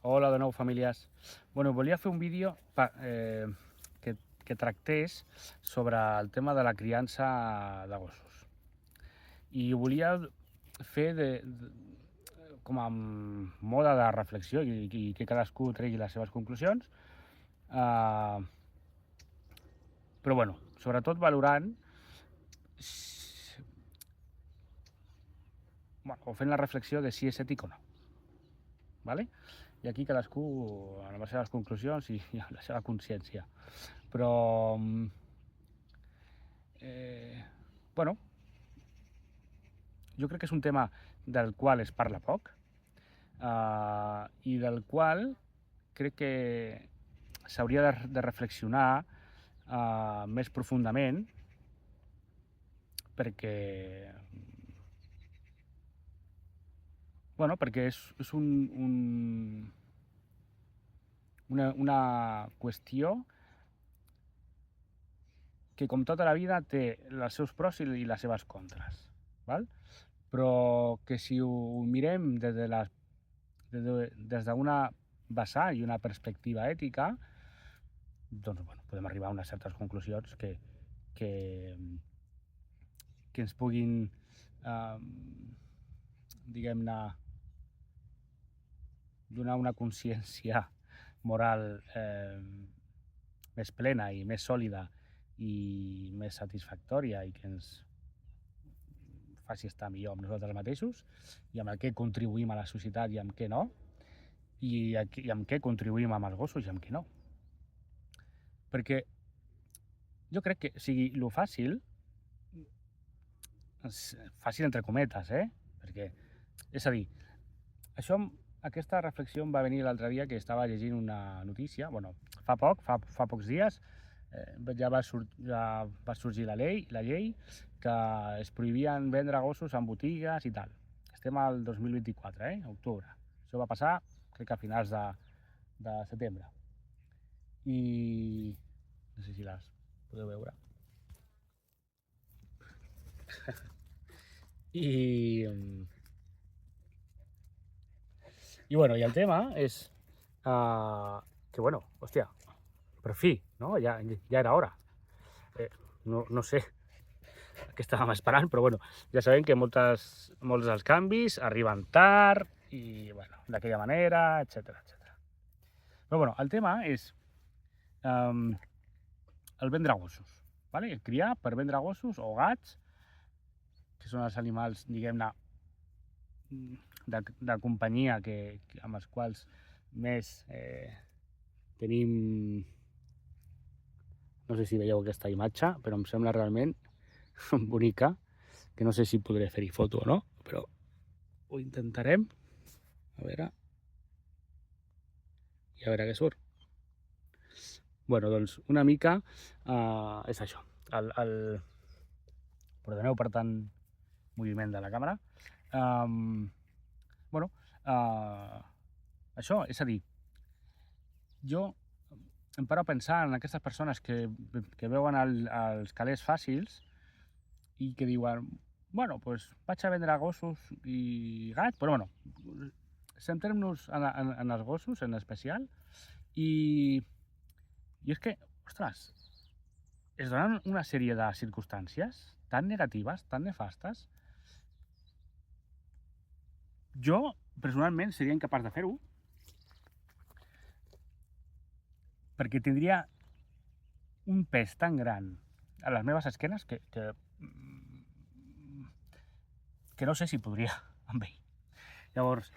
Hola de nou, famílies. Volia fer un vídeo que tractés sobre el tema de la criança de gossos. I ho volia fer com a mode de reflexió i que cadascú tregui les seves conclusions. Però sobretot valorant o fent la reflexió de si és ètic o no. ¿Vale? I aquí cadascú amb les seves conclusions i amb la seva consciència. Però, jo crec que és un tema del qual es parla poc i del qual crec que s'hauria de reflexionar més profundament perquè és una qüestió que, com tota la vida, té els seus pros i les seves contres, val? Però que si ho mirem des d'una vessant i una perspectiva ètica, doncs podem arribar a unes certes conclusions que ens puguin, diguem-ne, donar una consciència moral més plena i més sòlida i més satisfactòria i que ens faci estar millor amb nosaltres mateixos i amb el que contribuïm a la societat i amb què no, i amb què contribuïm amb els gossos i amb què no. Perquè jo crec que sigui lo fàcil entre cometes, perquè, és a dir, aquesta reflexió em va venir l'altre dia que estava llegint una notícia, fa pocs dies, ja va sorgir la llei que es prohibien vendre gossos en botigues i tal. Estem al 2024, octubre. Això va passar, crec que a finals de setembre. I no sé si les podeu veure. I el tema és que, hòstia, per fi, no? Ja era hora. No sé què estàvem esperant, però ja sabem que molts dels canvis arriben tard i, d'aquella manera, etcètera. Però, el tema és el vendre gossos, ¿vale? Criar per vendre gossos o gats, que són els animals, diguem-ne, de companyia amb els quals més tenim... No sé si veieu aquesta imatge, però em sembla realment bonica, que no sé si podré fer-hi foto o no, però ho intentarem. A veure què surt. Doncs una mica és això. Perdoneu per tant moviment de la càmera. Això, és a dir, jo em paro a pensar en aquestes persones que veuen els calés fàcils i que diuen, vaig a vendre gossos i gats, però centrem-nos en els gossos en especial i és que, ostres, es donen una sèrie de circumstàncies tan negatives, tan nefastes. Jo, personalment, seria incapaç de fer-ho perquè tindria un pes tan gran a les meves esquenes que no sé si podria amb ell. Llavors,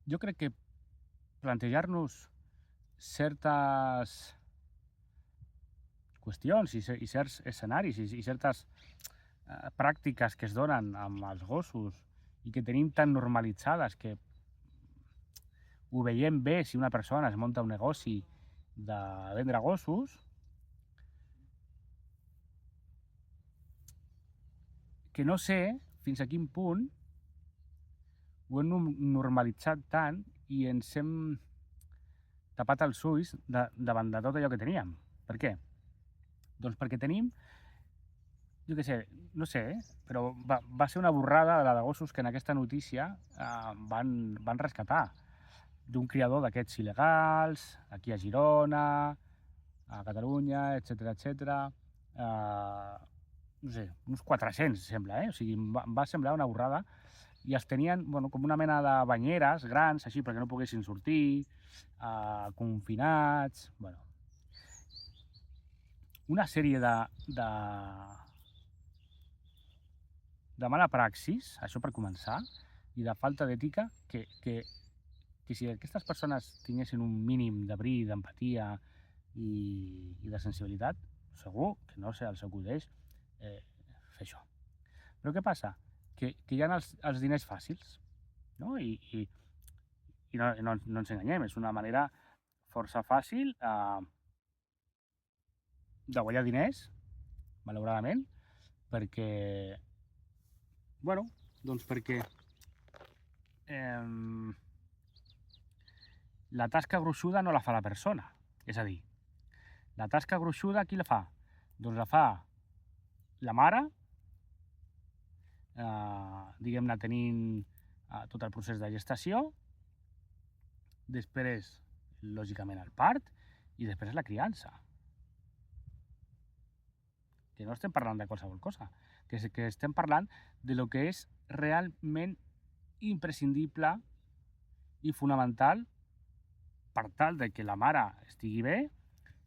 jo crec que plantejar-nos certes qüestions i certs escenaris i certes pràctiques que es donen amb els gossos i que tenim tan normalitzades que ho veiem bé si una persona es munta un negoci de vendre gossos, que no sé fins a quin punt ho hem normalitzat tant i ens hem tapat els ulls davant de tot allò que teníem. Per què? Doncs perquè tenim jo què sé, no sé, però va ser una borrada de la de gossos que en aquesta notícia van rescatar d'un criador d'aquests il·legals, aquí a Girona, a Catalunya, etc. No sé, uns 400 sembla, o sigui, va semblar una borrada, i els tenien, bueno, com una mena de banyeres grans, així, perquè no poguessin sortir, confinats, bueno, una sèrie de mala praxis, això per començar, i de falta d'ètica, que si aquestes persones tinguessin un mínim de bri, d'empatia i de sensibilitat, segur que no se'ls acudeix fer això. Però què passa? Que hi ha els diners fàcils, no? I no ens enganyem, és una manera força fàcil de guanyar diners, malauradament, perquè, bueno, doncs perquè la tasca gruixuda no la fa la persona. És a dir, la tasca gruixuda qui la fa? Doncs la fa la mare, diguem-ne, tenint tot el procés de gestació, després, lògicament, el part, i després la criança. Que no estem parlant de qualsevol cosa, que estem parlant de lo que és realment imprescindible i fonamental per tal de que la mare estigui bé,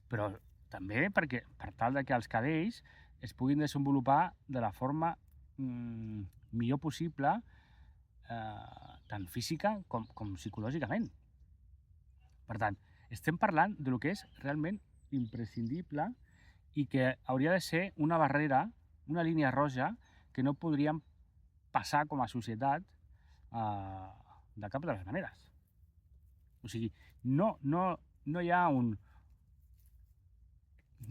però també per tal de que els cadells es puguin desenvolupar de la forma millor possible, tant física com psicològicament. Per tant, estem parlant de lo que és realment imprescindible i que hauria de ser una barrera, una línia roja, que no podríem passar com a societat de cap de les maneres. O sigui, no hi ha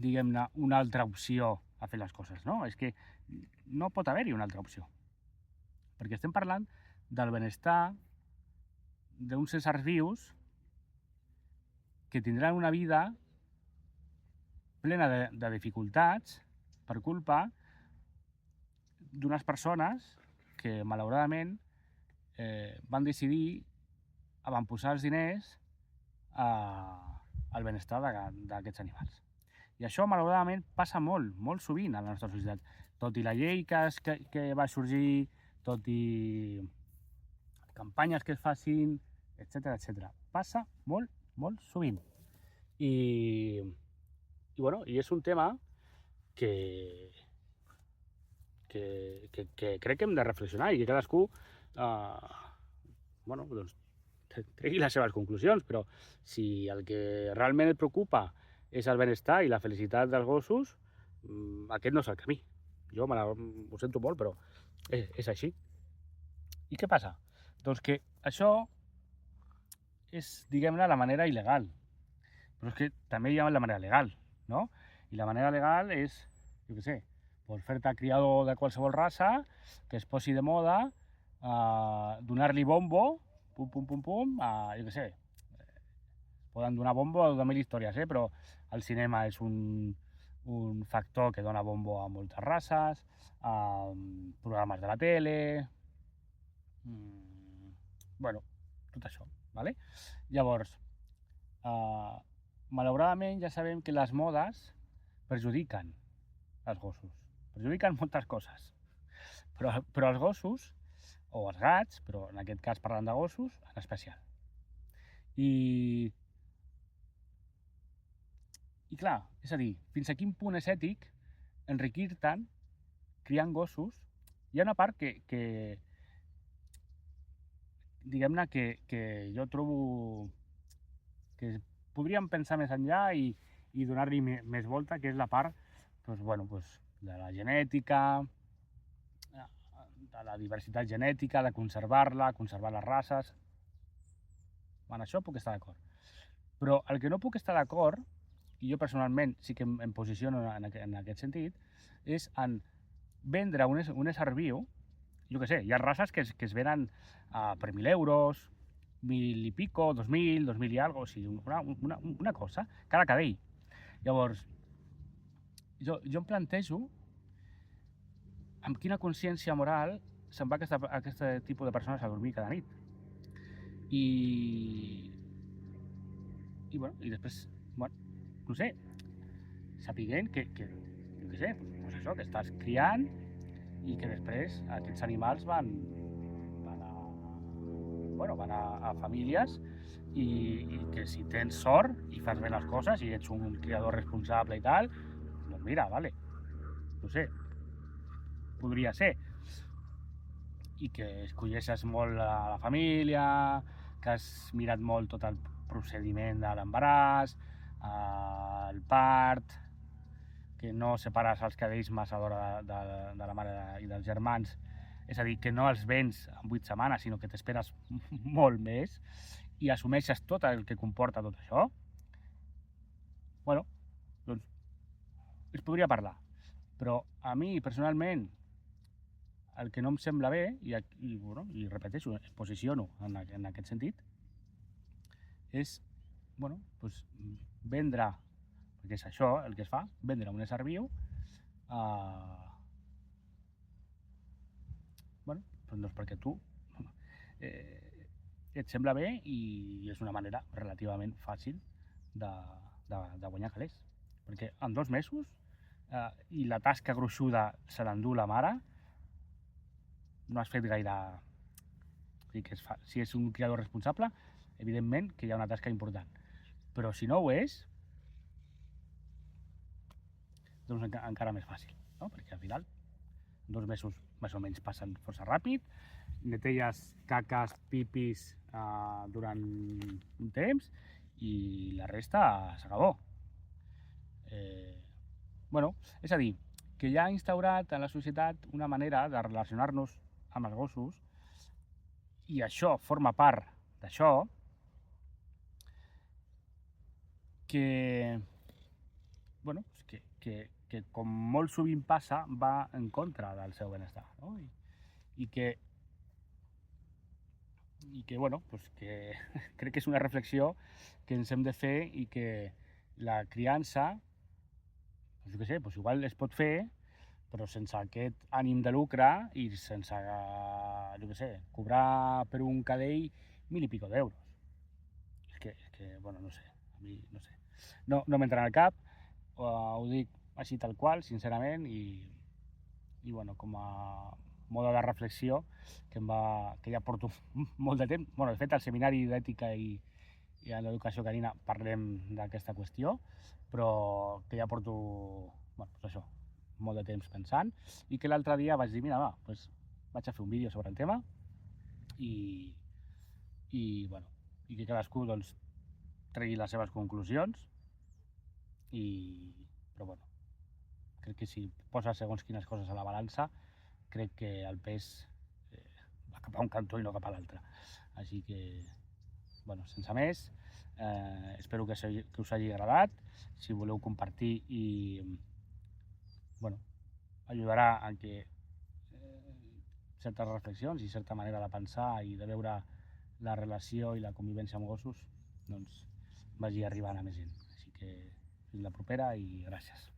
diguem-ne, una altra opció a fer les coses, no? És que no pot haver-hi una altra opció. Perquè estem parlant del benestar d'uns éssers vius que tindran una vida plena de dificultats per culpa d'unes persones que, malauradament, van decidir avantposar els diners al benestar d'aquests animals. I això, malauradament, passa molt sovint a la nostra societat. Tot i la llei que va sorgir, tot i campanyes que es facin, etc. Passa molt sovint. I és un tema que crec que hem de reflexionar i que cadascú doncs, tregui les seves conclusions, però si el que realment et preocupa és el benestar i la felicitat dels gossos, aquest no és el camí. Jo ho sento molt, però és així. I què passa? Doncs que això és, diguem-ne, la manera il·legal. Però és que també hi ha la manera legal, no? I la manera legal és, jo què sé, pues fer-te criador de qualsevol raça, que es posi de moda, donar-li bombo, pum, jo què sé, poden donar bombo a 2.000 històries, però el cinema és un factor que dona bombo a moltes races, programes de la tele, bueno, tot això, ¿vale? Llavors, malauradament ja sabem que les modes perjudiquen els gossos, perjudiquen moltes coses, però els gossos, o els gats, però en aquest cas parlant de gossos, en especial. I clar, és a dir, fins a quin punt és ètic enriquir-te'n criant gossos? Hi ha una part que diguem-ne, que jo trobo que podríem pensar més enllà i donar-li més volta, que és la part de la genètica, de la diversitat genètica, de conservar-la, conservar les races. En això puc estar d'acord. Però el que no puc estar d'acord, i jo personalment sí que em posiciono en aquest sentit, és en vendre un ésser viu. Jo què sé, hi ha races que es venen per 1.000 euros, 1.000 i pico, 2.000, 2.000 i algo, o sigui, una cosa, cada cadell. Llavors, jo em plantejo amb quina consciència moral se'n va aquest tipus de persones a dormir cada nit. I bueno, i després, bueno, no sé, sapiguent que jo què sé, doncs això, que estàs criant i que després aquests animals van a famílies i que si tens sort i fas bé les coses i ets un criador responsable i tal, doncs mira, vale, no sé, podria ser. I que escolleixes molt la família, que has mirat molt tot el procediment de l'embaràs, el part, que no separes els cadells massa a l'hora de la mare i dels germans, és a dir, que no els vens en 8 setmanes, sinó que t'esperes molt més i assumeixes tot el que comporta tot això, bueno, doncs es podria parlar. Però a mi, personalment, el que no em sembla bé, i repeteixo, em posiciono en aquest sentit, és doncs, vendre, perquè és això el que es fa, vendre un ésser viu doncs perquè tu et sembla bé i és una manera relativament fàcil de guanyar calés. Perquè en 2 mesos i la tasca gruixuda se l'endú la mare, no has fet gaire... O sigui que si és un criador responsable, evidentment que hi ha una tasca important. Però si no ho és, doncs encara més fàcil, no? Perquè al final, 2 mesos més o menys passen força ràpid, netelles caques, pipis durant un temps i la resta s'acabó. És a dir, que ja ha instaurat en la societat una manera de relacionar-nos amb els gossos i això forma part d'això que com molt sovint passa va en contra del seu benestar, no? I que crec que és una reflexió que ens hem de fer i que la criança, jo què sé, igual es pot fer, però sense aquest ànim de lucre i sense, jo què sé, cobrar per un cadell 1.000 i pico d'euros. És que, no sé, a mi no sé. No m'entra en el cap, ho dic així tal qual, sincerament, i com a mode de reflexió que ja porto molt de temps. De fet, al seminari d'ètica i en l'educació canina parlem d'aquesta qüestió, però que ja porto, això, molt de temps pensant, i que l'altre dia vaig dir, mira, vaig a fer un vídeo sobre el tema i que cadascú doncs tregui les seves conclusions però crec que si poses segons quines coses a la balança, crec que el pes va cap a un cantó i no cap a l'altre. Així que, sense més, espero que us hagi agradat. Si voleu compartir ajudarà a que certes reflexions i certa manera de pensar i de veure la relació i la convivència amb gossos doncs vagi arribant a més gent. Així que fins la propera i gràcies.